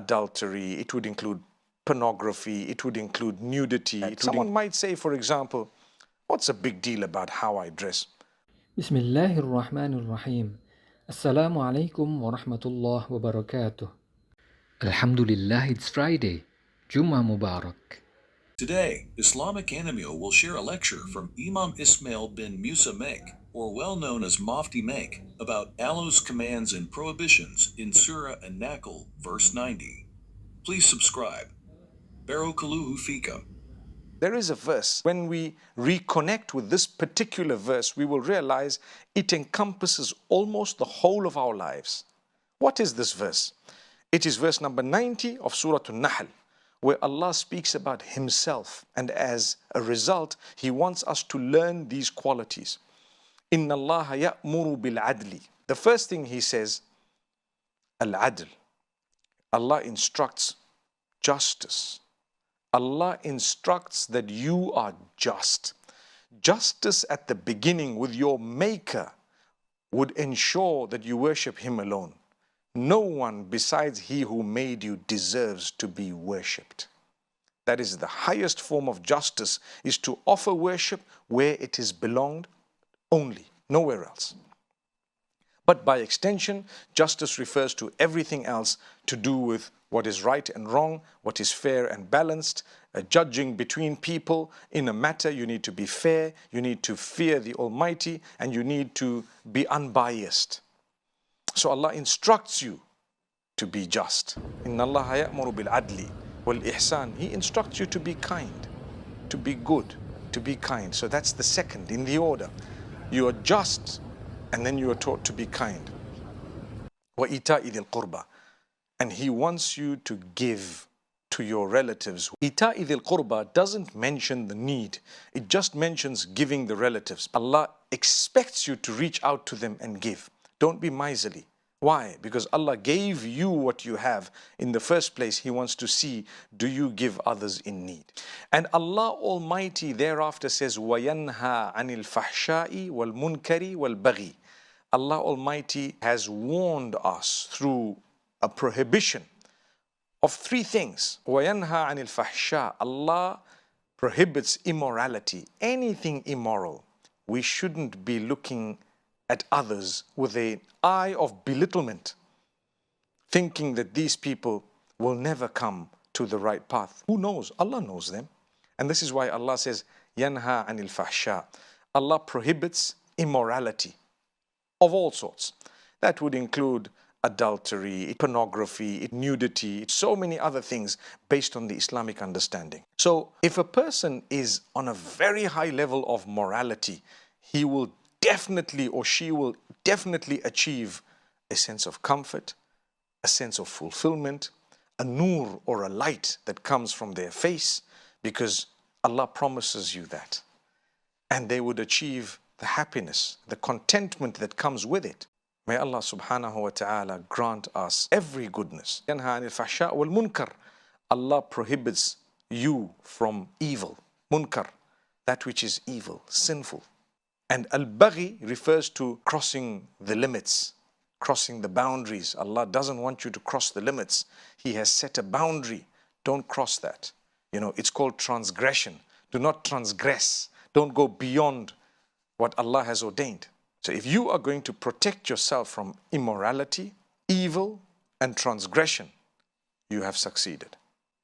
adultery, it would include pornography, it would include nudity. Someone might say, for example, what's the big deal about how I dress? Bismillahir Rahmanir Rahim. Assalamu'alaykum wa rahmatullah wa barakatuh. Alhamdulillah, it's Friday. Jumma Mubarak. Today, Islamic Animeow will share a lecture from Imam Ismail ibn Musa Menk, or well known as Mufti Menk, about Allah's commands and prohibitions in Surah An-Nahl, verse 90. Please subscribe. Barakallahu feekum. There is a verse. When we reconnect with this particular verse, we will realize it encompasses almost the whole of our lives. What is this verse? It is verse number 90 of Surah An-Nahl, where Allah speaks about Himself, and as a result, He wants us to learn these qualities. Inna Allah ya'muru bil adli. The first thing He says, al-adl. Allah instructs justice. Allah instructs that you are just. Justice at the beginning with your Maker would ensure that you worship Him alone. No one besides He who made you deserves to be worshipped. That is the highest form of justice, is to offer worship where it is belonged only, nowhere else. But by extension, justice refers to everything else to do with what is right and wrong, what is fair and balanced, judging between people. In a matter, you need to be fair, you need to fear the Almighty, and you need to be unbiased. So Allah instructs you to be just. Inna Allah ya'muru bil adli wal ihsan. He instructs you to be kind, to be good, to be kind. So that's the second in the order. You are just, and then you are taught to be kind. Wa ita'i dhil qurba. And He wants you to give to your relatives. Ita'i dhil qurba doesn't mention the need. It just mentions giving the relatives. Allah expects you to reach out to them and give. Don't be miserly. Why? Because Allah gave you what you have. In the first place, He wants to see, do you give others in need? And Allah Almighty thereafter says, وَيَنْهَا عَنِ الْفَحْشَاءِ وَالْمُنْكَرِ وَالْبَغِي. Allah Almighty has warned us through a prohibition of three things. وَيَنْهَا عَنِ الْفَحْشَاءِ. Allah prohibits immorality, anything immoral. We shouldn't be looking at others with an eye of belittlement, thinking that these people will never come to the right path. Who knows? Allah knows them. And this is why Allah says, Yanha anil fahsha. Allah prohibits immorality of all sorts. That would include adultery, pornography, nudity, so many other things based on the Islamic understanding. So if a person is on a very high level of morality, he will definitely, or she will definitely achieve a sense of comfort, a sense of fulfillment, a nur or a light that comes from their face, because Allah promises you that. And they would achieve the happiness, the contentment that comes with it. May Allah subhanahu wa ta'ala grant us every goodness. Yanha anil fahsha wal munkar. Allah prohibits you from evil. Munkar, that which is evil, sinful. And al-baghi refers to crossing the limits, crossing the boundaries. Allah doesn't want you to cross the limits. He has set a boundary. Don't cross that. You know, it's called transgression. Do not transgress. Don't go beyond what Allah has ordained. So if you are going to protect yourself from immorality, evil, and transgression, you have succeeded.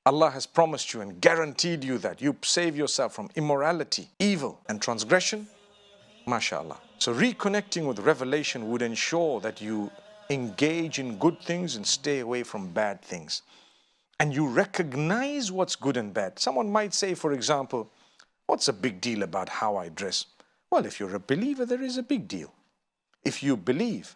Allah has promised you and guaranteed you that you save yourself from immorality, evil, and transgression. MashaAllah. So reconnecting with revelation would ensure that you engage in good things and stay away from bad things. And you recognize what's good and bad. Someone might say, for example, what's a big deal about how I dress? Well, if you're a believer, there is a big deal. If you believe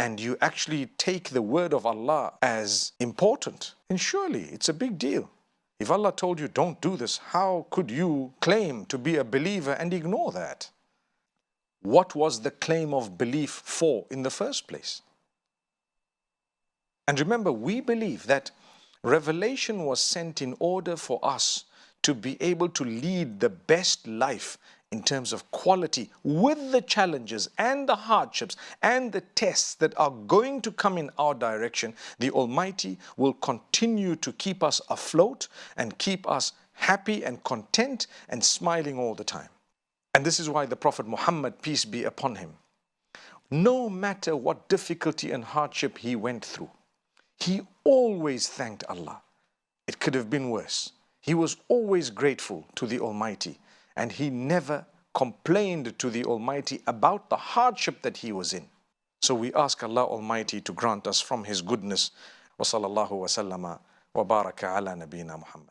and you actually take the word of Allah as important, then surely it's a big deal. If Allah told you, don't do this, how could you claim to be a believer and ignore that? What was the claim of belief for in the first place? And remember, we believe that revelation was sent in order for us to be able to lead the best life in terms of quality, with the challenges and the hardships and the tests that are going to come in our direction, the Almighty will continue to keep us afloat and keep us happy and content and smiling all the time. And this is why the Prophet Muhammad, peace be upon him, no matter what difficulty and hardship he went through, he always thanked Allah. It could have been worse. He was always grateful to the Almighty, and he never complained to the Almighty about the hardship that he was in. So we ask Allah Almighty to grant us from His goodness. Wa sallallahu wa sallama wa baraka ala nabina Muhammad.